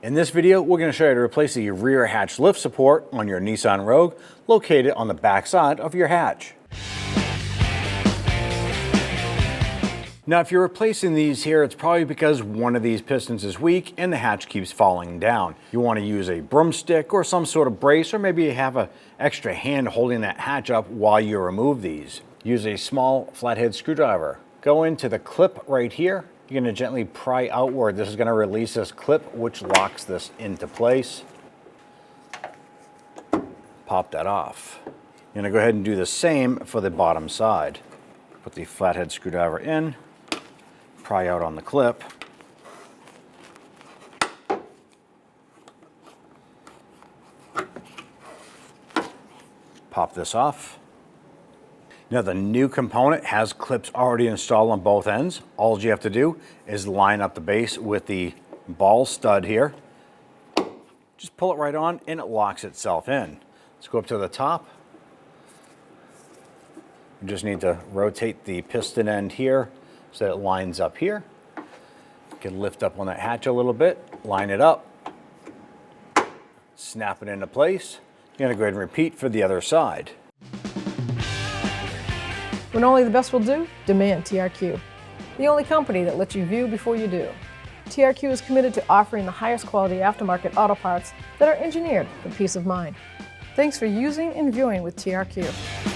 In this video, we're going to show you how to replace the rear hatch lift support on your Nissan Rogue located on the back side of your hatch. Now, if you're replacing these here, it's probably because one of these pistons is weak and the hatch keeps falling down. You want to use a broomstick or some sort of brace, or maybe you have an extra hand holding that hatch up while you remove these. Use a small flathead screwdriver. Go into the clip right here. You're going to gently pry outward. This is going to release this clip, which locks this into place. Pop that off. You're going to go ahead and do the same for the bottom side. Put the flathead screwdriver in, pry out on the clip. Pop this off. Now, the new component has clips already installed on both ends. All you have to do is line up the base with the ball stud here. Just pull it right on and it locks itself in. Let's go up to the top. You just need to rotate the piston end here so that it lines up here. You can lift up on that hatch a little bit, line it up, snap it into place. You're going to go ahead and repeat for the other side. When only the best will do, demand TRQ. The only company that lets you view before you do. TRQ is committed to offering the highest quality aftermarket auto parts that are engineered for peace of mind. Thanks for using and viewing with TRQ.